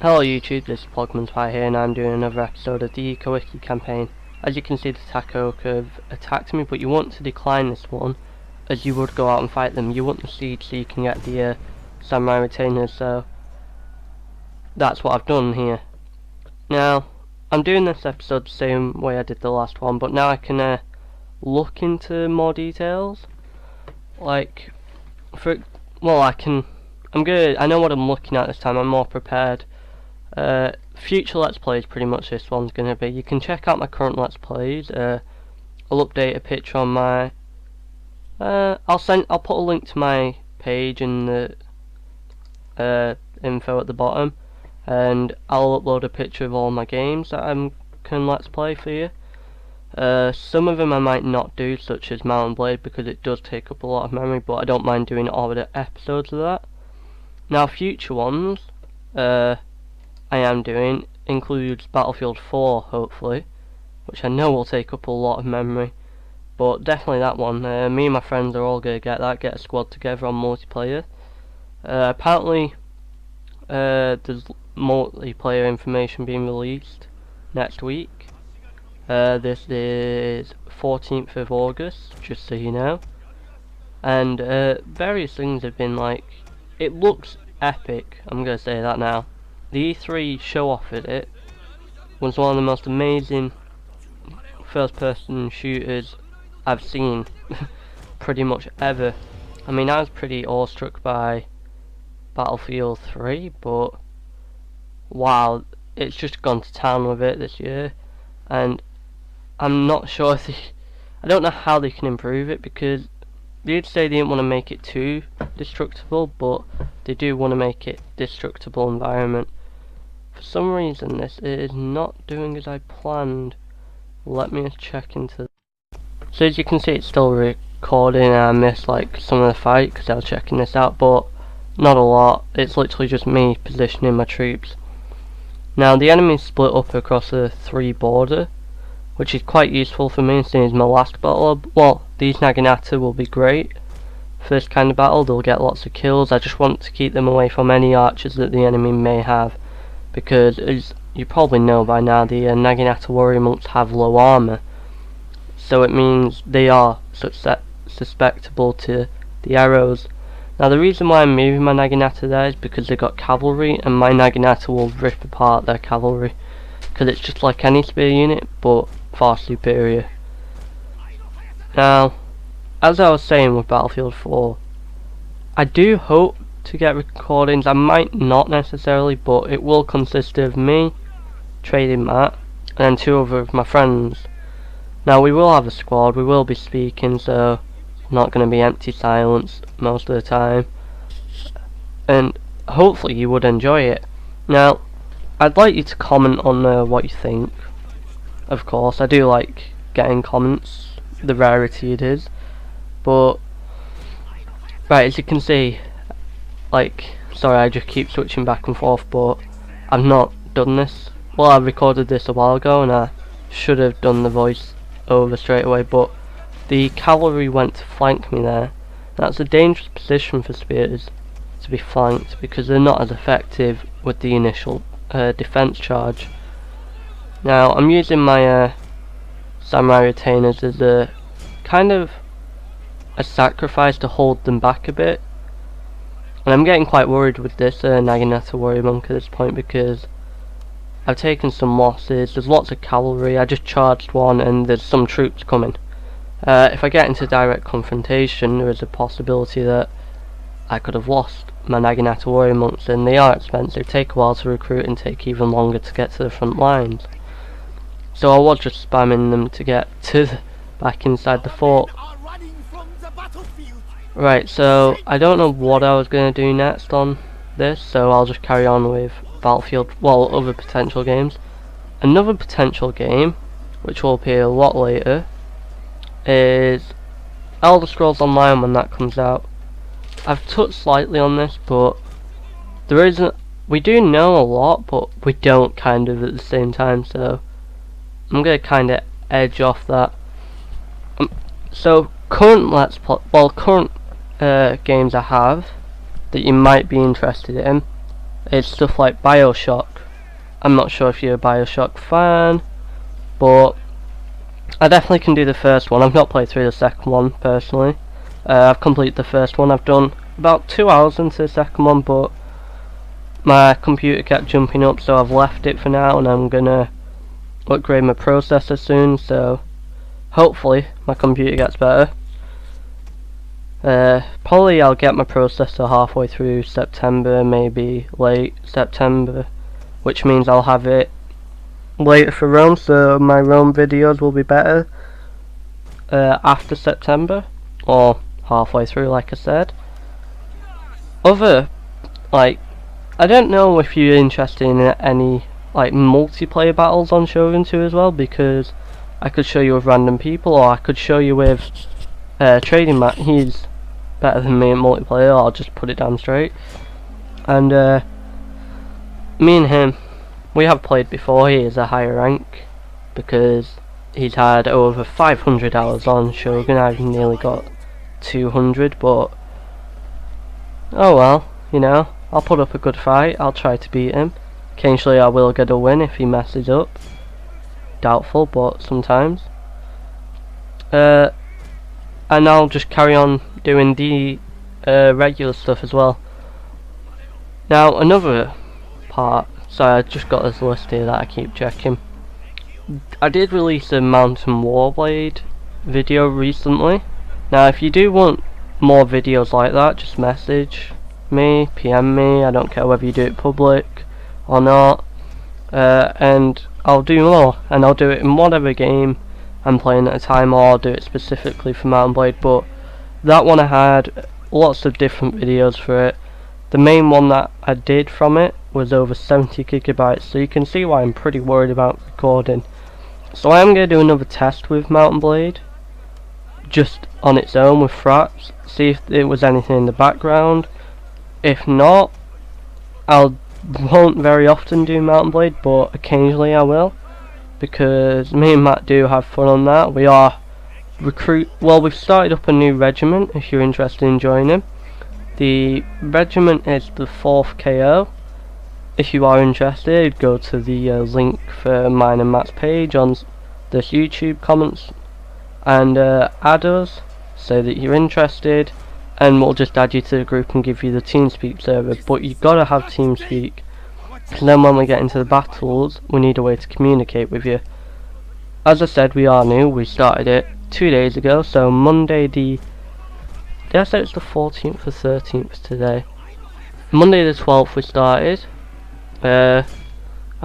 Hello YouTube, this is Pokemon Spy here and I'm doing another episode of the Ikko Ikki campaign. As you can see, the Takoka have attacked me, but you want to decline this one as you would go out and fight them. You want the seed so you can get the samurai retainers, so that's what I've done here. Now, I'm doing this episode the same way I did the last one, but now I can look into more details. Like, I know what I'm looking at this time, I'm more prepared. Future Let's Plays, pretty much this one's going to be. You can check out my current Let's Plays. I'll update a picture on my... I'll put a link to my page in the info at the bottom. And I'll upload a picture of all my games that I can Let's Play for you. Some of them I might not do, such as Mountain Blade, because it does take up a lot of memory, but I don't mind doing all the episodes of that. Now, future ones, I am doing includes Battlefield 4, hopefully, which I know will take up a lot of memory, but definitely that one. Me and my friends are all going to get a squad together on multiplayer. Apparently there's multiplayer information being released next week. This is 14th of August, just so you know, and various things have been like, it looks epic, I'm going to say that now. The E3 show off at it was one of the most amazing first person shooters I've seen pretty much ever. I mean, I was pretty awestruck by Battlefield 3, but wow, it's just gone to town with it this year, and I'm not sure if I don't know how they can improve it, because they did say they didn't want to make it too destructible, but they do want to make it destructible environment. For some reason this is not doing as I planned. Let me just check into... So as you can see, it's still recording, and I missed like some of the fight because I was checking this out, but not a lot. It's literally just me positioning my troops. Now the enemy split up across a 3 border, which is quite useful for me, since my last battle. Well, these Naginata will be great for this kind of battle. They'll get lots of kills. I just want to keep them away from any archers that the enemy may have, because as you probably know by now, the Naginata warrior monks have low armor, so it means they are susceptible to the arrows. Now the reason why I'm moving my Naginata there is because they've got cavalry, and my Naginata will rip apart their cavalry, because it's just like any spear unit, but far superior. Now, as I was saying with Battlefield 4, I do hope to get recordings. I might not necessarily, but it will consist of me, Trading Matt, and then 2 other of my friends. Now we will have a squad, we will be speaking, so not going to be empty silence most of the time, and hopefully you would enjoy it. Now, I'd like you to comment on what you think. Of course, I do like getting comments, the rarity it is, but right, as you can see, like, sorry, I just keep switching back and forth, but I've not done this. Well, I recorded this a while ago and I should have done the voice over straight away, but the cavalry went to flank me there. That's a dangerous position for spears, to be flanked, because they're not as effective with the initial defense charge. Now I'm using my samurai retainers as a kind of a sacrifice to hold them back a bit, and I'm getting quite worried with this Naginata warrior monk at this point, because I've taken some losses. There's lots of cavalry. I just charged one and there's some troops coming. If I get into direct confrontation, there is a possibility that I could have lost my Naginata warrior monks, and they are expensive, take a while to recruit and take even longer to get to the front lines. So I was just spamming them to get to back inside the fort. Right, so I don't know what I was going to do next on this, so I'll just carry on with Battlefield, well, other potential games. Another potential game, which will appear a lot later, is Elder Scrolls Online when that comes out. I've touched slightly on this, but there isn't, we do know a lot, but we don't kind of at the same time, so I'm going to kind of edge off that. So current current games I have that you might be interested in It's stuff like BioShock. I'm not sure if you're a BioShock fan, but I definitely can do the first one. I've not played through the second one personally. I've completed the first one. I've done about 2 hours into the second one, but my computer kept jumping up, so I've left it for now, and I'm gonna upgrade my processor soon, so hopefully my computer gets better. Probably I'll get my processor halfway through September, maybe late September, which means I'll have it later for Rome, so my Rome videos will be better after September, or halfway through, like I said. I don't know if you're interested in any like multiplayer battles on Shogun 2 as well, because I could show you with random people, or I could show you with Trading Matt. He's better than me in multiplayer, I'll just put it down straight. And me and him, we have played before. He is a higher rank because he's had over 500 hours on Shogun. I've nearly got 200, but oh well, you know, I'll put up a good fight. I'll try to beat him. Occasionally I will get a win if he messes up. Doubtful, but sometimes. And I'll just carry on doing the regular stuff as well. Now another part, sorry, I just got this list here that I keep checking. I did release a Mountain Warblade video recently. Now if you do want more videos like that, just message me, PM me, I don't care whether you do it public or not, and I'll do more, and I'll do it in whatever game I'm playing at a time, or I'll do it specifically for Mountain Blade. But that one I had lots of different videos for it. The main one that I did from it was over 70 gigabytes, so you can see why I'm pretty worried about recording. So I am going to do another test with Mountain Blade, just on its own with fraps, see if there was anything in the background. If not, won't very often do Mountain Blade, but occasionally I will, because me and Matt do have fun on that. We are we've started up a new regiment if you're interested in joining. The regiment is the 4th KO. If you are interested, go to the link for mine and Matt's page on this YouTube comments and add us, say that you're interested, and we'll just add you to the group and give you the TeamSpeak server. But you've got to have TeamSpeak, because then when we get into the battles we need a way to communicate with you. As I said, we are new. We started it 2 days ago, so Monday did I say it's the 14th or 13th today? Monday the 12th we started, and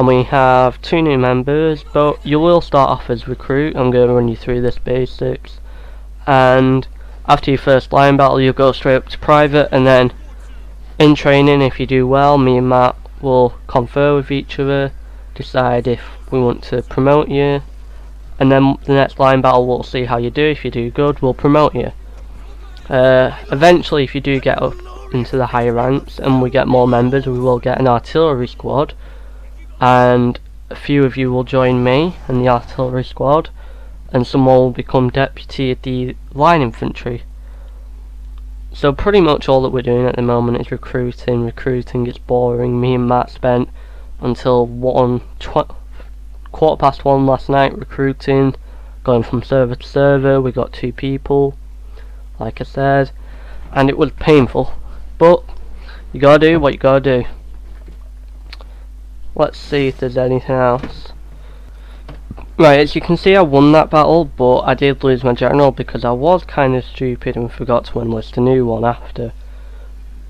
we have 2 new members, but you will start off as recruit. I'm going to run you through this basics, and after your first line battle you'll go straight up to private, and then in training, if you do well, me and Matt will confer with each other, decide if we want to promote you, and then the next line battle we'll see how you do. If you do good, we'll promote you. Eventually, if you do get up into the higher ranks and we get more members, we will get an artillery squad, and a few of you will join me and the artillery squad, and someone will become deputy at the line infantry. So pretty much all that we're doing at the moment is recruiting. Recruiting is boring. Me and Matt spent until 1:15 last night recruiting, going from server to server. We got 2 people, like I said, and it was painful, but you gotta do what you gotta do. Let's see if there's anything else. Right, as you can see I won that battle, but I did lose my general because I was kind of stupid and forgot to enlist a new one after.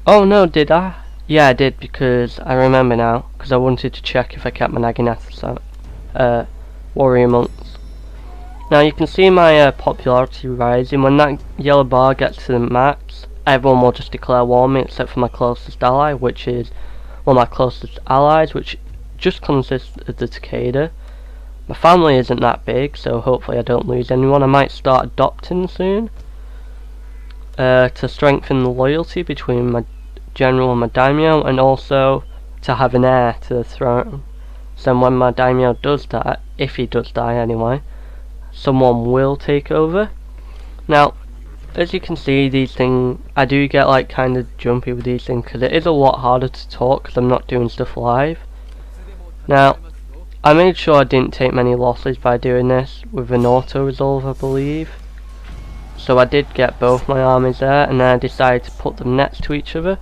Oh no, did I? Yeah, I did, because I remember now, because I wanted to check if I kept my Naginata warrior monks. Now you can see my popularity rising. When that yellow bar gets to the max, everyone will just declare war on me except for my closest ally, which is one of my closest allies, which just consists of the Takeda. My family isn't that big, so hopefully I don't lose anyone. I might start adopting soon, to strengthen the loyalty between my general and my daimyo, and also to have an heir to the throne. So when my daimyo does die, if he does die anyway, someone will take over. Now, as you can see, these things, I do get like kind of jumpy with these things because it is a lot harder to talk because I'm not doing stuff live. Now, I made sure I didn't take many losses by doing this with an auto resolve, I believe. So I did get both my armies there, and then I decided to put them next to each other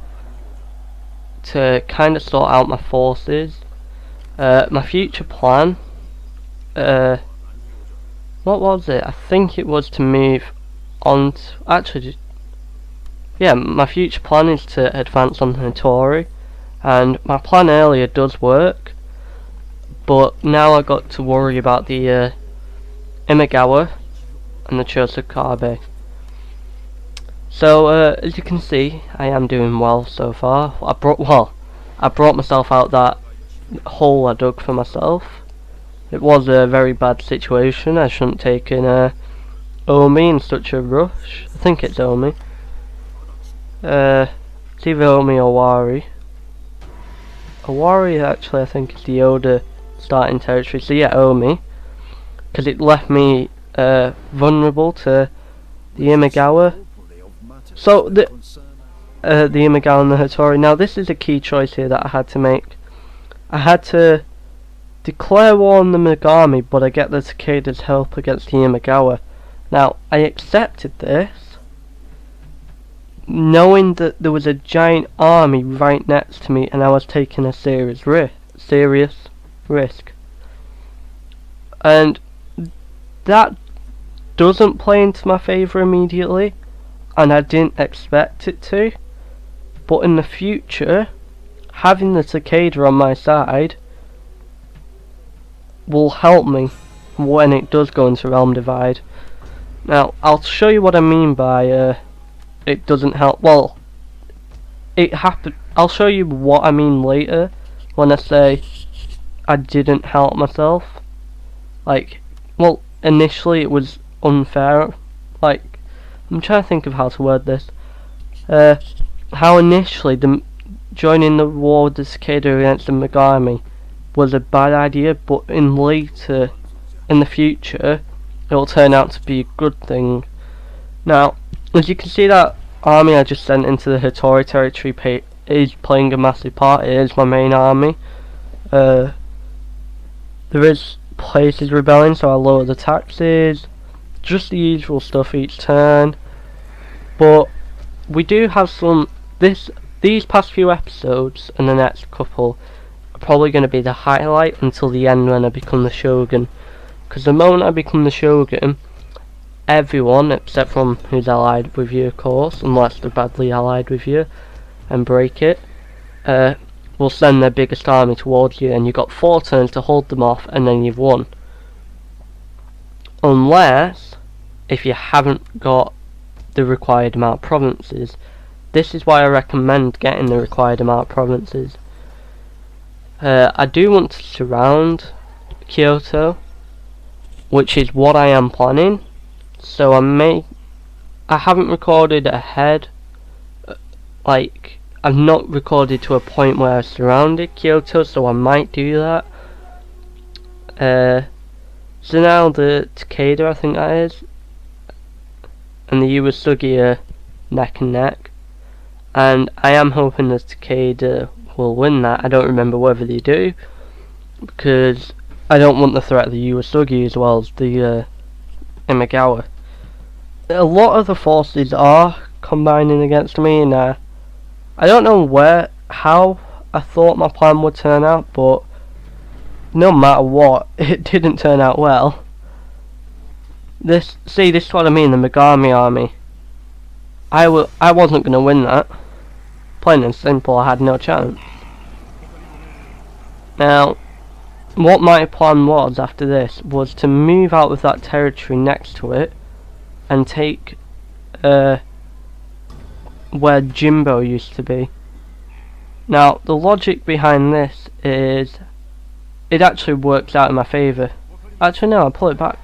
to kind of sort out my forces. My future plan, what was it? I think it was to move on to, actually, yeah, my future plan is to advance on Hattori, and my plan earlier does work, but now I got to worry about the Imagawa and the Chosokabe. So as you can see, I am doing well so far. I brought myself out that hole I dug for myself. It was a very bad situation. I shouldn't have taken Omi in such a rush. I think it's Omi. It's either Omi or Wari. Wari actually I think is the Oda starting territory. So yeah, Omi, because it left me vulnerable to the Imagawa. So the Imagawa and the Hattori. Now this is a key choice here that I had to make. I had to declare war on the Megami, but I get the Takeda's help against the Imagawa. Now I accepted this, knowing that there was a giant army right next to me, and I was taking a serious risk. And that doesn't play into my favour immediately, and I didn't expect it to, but in the future, having the Takeda on my side will help me when it does go into Realm Divide. Now, I'll show you what I mean by it doesn't help. Well, it happened. I'll show you what I mean later when I say I didn't help myself. Like, well, initially it was unfair. Like, I'm trying to think of how to word this. How initially joining the war with the Cicada against the Megami was a bad idea, but in the future, it will turn out to be a good thing. Now, as you can see, that army I just sent into the Hattori territory is playing a massive part. It is my main army. There is places rebelling, so I lower the taxes. Just the usual stuff each turn. But we do have some. These past few episodes and the next couple are probably going to be the highlight until the end when I become the Shogun. Because the moment I become the Shogun, everyone, except from who's allied with you, of course, unless they're badly allied with you and break it, will send their biggest army towards you, and you've got 4 turns to hold them off, and then you've won. Unless, if you haven't got the required amount of provinces. This is why I recommend getting the required amount of provinces. I do want to surround Kyoto, which is what I am planning. So I haven't recorded ahead, like I've not recorded to a point where I surrounded Kyoto, so I might do that. So now the Takeda, I think that is, and the Uesugi are neck and neck, and I am hoping the Takeda will win that. I don't remember whether they do, because I don't want the threat of the Uesugi as well as the Imagawa. A lot of the forces are combining against me, and I don't know how I thought my plan would turn out, but no matter what, it didn't turn out well. This is what I mean, the Megami army. I wasn't going to win that. Plain and simple, I had no chance. Now, what my plan was after this was to move out of that territory next to it and take where Jimbo used to be. Now, the logic behind this is it actually works out in my favour. Actually, no, I'll pull it back.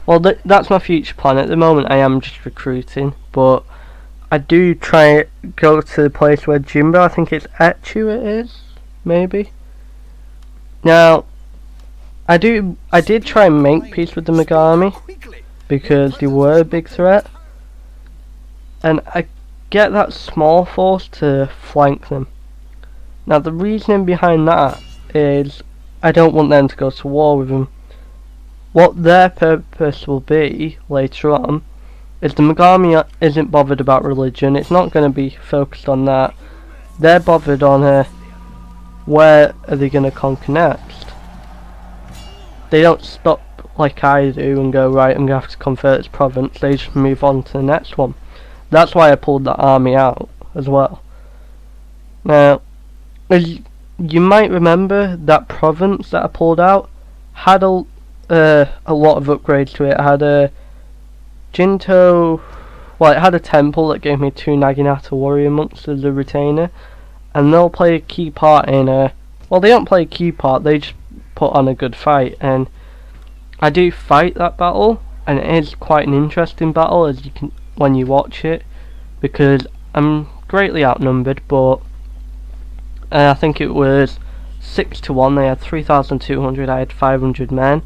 Well, that's my future plan. At the moment, I am just recruiting, but I do try go to the place where Jimbo, I think it's Echu it is, maybe. Now, I did try and make peace with the Megami, because they were a big threat, and I get that small force to flank them. Now the reasoning behind that is I don't want them to go to war with them. What their purpose will be later on is the Megami isn't bothered about religion. It's not going to be focused on that. They're bothered on where are they going to conquer next. They don't stop like I do and go, right, I'm going to have to convert this province. They just move on to the next one. That's why I pulled that army out as well. Now, as you might remember, that province that I pulled out had a lot of upgrades to it. It had a Jinto, well, it had a temple that gave me 2 Naginata warrior monks as a retainer, and they'll play a key part in well, they don't play a key part, they just put on a good fight, and I do fight that battle, and it is quite an interesting battle as you can when you watch it, because I'm greatly outnumbered, but I think it was 6 to 1. They had 3,200, I had 500 men,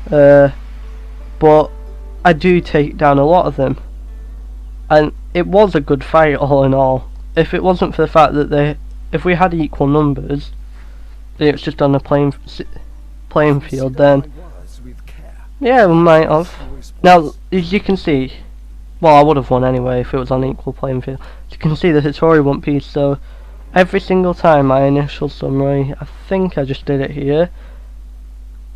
but I do take down a lot of them, and it was a good fight all in all. If it wasn't for the fact that if we had equal numbers, it's just on a playing field, then yeah, we might have. Now, as you can see, well, I would have won anyway if it was on equal playing field. As you can see, the tutorial won't be so. Every single time my initial summary, I think I just did it here,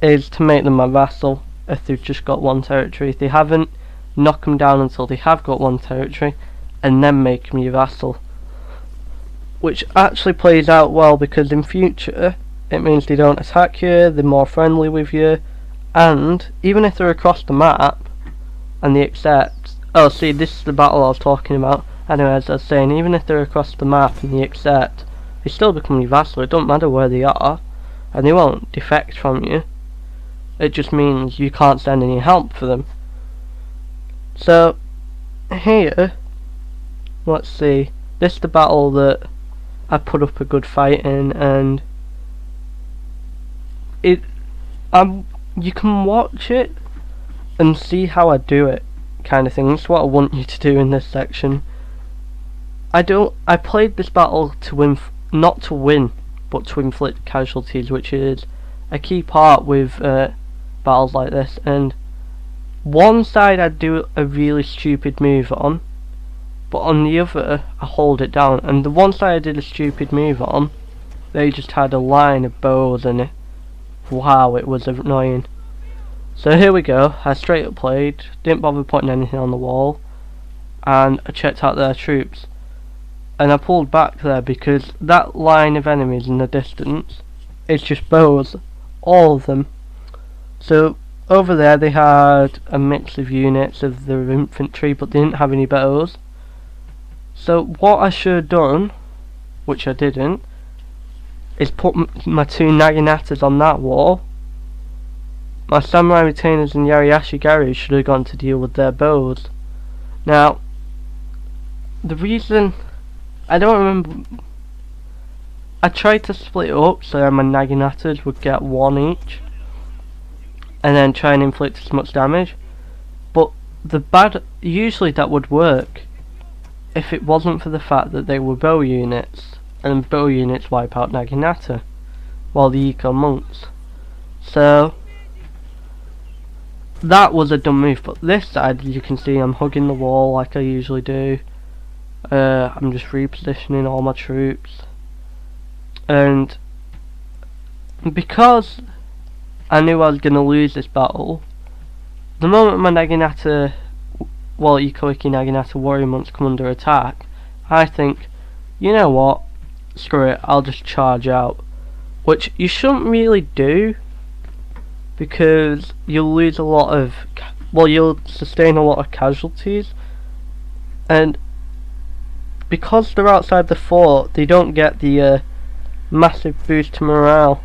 is to make them my vassal if they've just got 1 territory. If they haven't, knock them down until they have got 1 territory, and then make them your vassal. Which actually plays out well, because in future it means they don't attack you, they're more friendly with you, and even if they're across the map and they accept, oh, see, this is the battle I was talking about. Anyway, as I was saying, even if they're across the map and they accept, they still become your vassal. It don't matter where they are, and they won't defect from you. It just means you can't send any help for them. So here, let's see, this is the battle that I put up a good fight in, and you can watch it and see how I do it, kind of thing. That's what I want you to do in this section. I played this battle to win, not to win, but to inflict casualties, which is a key part with battles like this. And one side I do a really stupid move on, but on the other I hold it down. And the one side I did a stupid move on, they just had a line of bows, and wow, it was annoying. So here we go. I straight up played, didn't bother putting anything on the wall, and I checked out their troops. And I pulled back there because that line of enemies in the distance is just bows, all of them. So over there they had a mix of units of their infantry, but they didn't have any bows. So what I should have done, which I didn't, is put my 2 Naginatas on that wall. My samurai retainers and Yariashigari should have gone to deal with their bows. Now, the reason, I don't remember, I tried to split it up so my Naginatas would get 1 each, and then try and inflict as much damage, but usually that would work if it wasn't for the fact that they were bow units, and bow units wipe out Naginata, while the Ikko monks. So that was a dumb move, but this side, as you can see, I'm hugging the wall like I usually do. I'm just repositioning all my troops, and because I knew I was going to lose this battle, the moment my Naginata, well, Ikko Ikki Naginata warrior monks come under attack, I think, you know what, screw it, I'll just charge out. Which you shouldn't really do, because you'll lose a lot of, well, you'll sustain a lot of casualties, and because they're outside the fort, they don't get the massive boost to morale.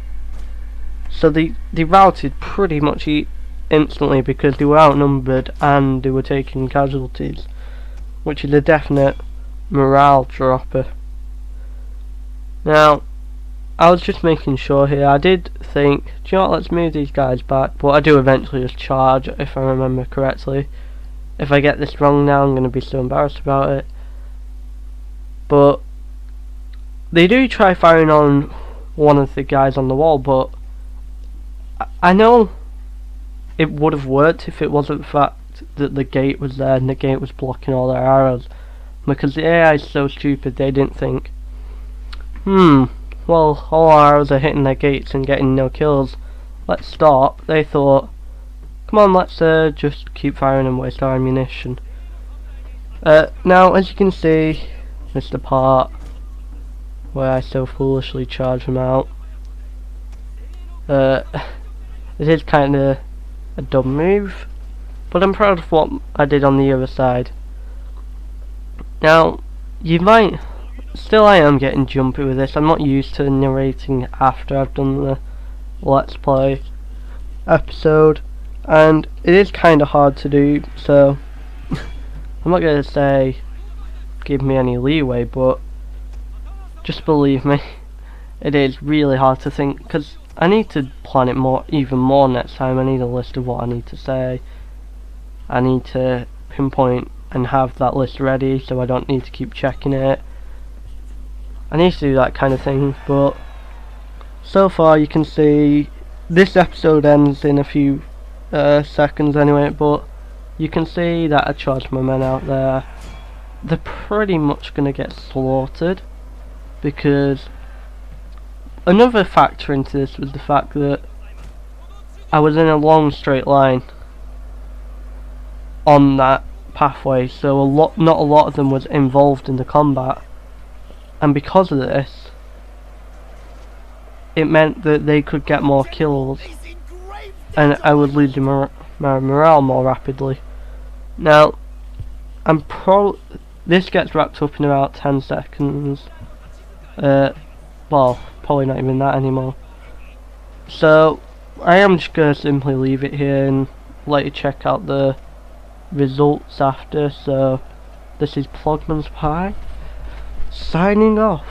So they routed pretty much instantly because they were outnumbered and they were taking casualties, which is a definite morale dropper. Now, I was just making sure here, I did think, do you know what, let's move these guys back, but I do eventually just charge if I remember correctly. If I get this wrong now, I'm going to be so embarrassed about it. But they do try firing on one of the guys on the wall, but I know it would have worked if it wasn't the fact that the gate was there and the gate was blocking all their arrows. Because the AI is so stupid, they didn't think, well, all our arrows are hitting their gates and getting no kills, let's stop. They thought, come on, let's just keep firing and waste our ammunition. Now, as you can see, this is the part where I so foolishly charge them out. It is kinda a dumb move, but I'm proud of what I did on the other side. Now, you might... Still I am getting jumpy with this. I'm not used to narrating after I've done the Let's Play episode, and it is kinda hard to do, so I'm not gonna say give me any leeway, but just believe me, it is really hard to think, because I need to plan it even more next time. I need a list of what I need to say. I need to pinpoint and have that list ready so I don't need to keep checking it. I need to do that kind of thing, but so far you can see this episode ends in a few seconds anyway, but you can see that I charged my men out there. They're pretty much gonna get slaughtered, because another factor into this was the fact that I was in a long straight line on that pathway, so not a lot of them was involved in the combat, and because of this it meant that they could get more kills and I was losing my morale more rapidly. Now this gets wrapped up in about 10 seconds. Well, probably not even that anymore. So I am just gonna simply leave it here and let you check out the results after. So this is Plugman's Pie signing off.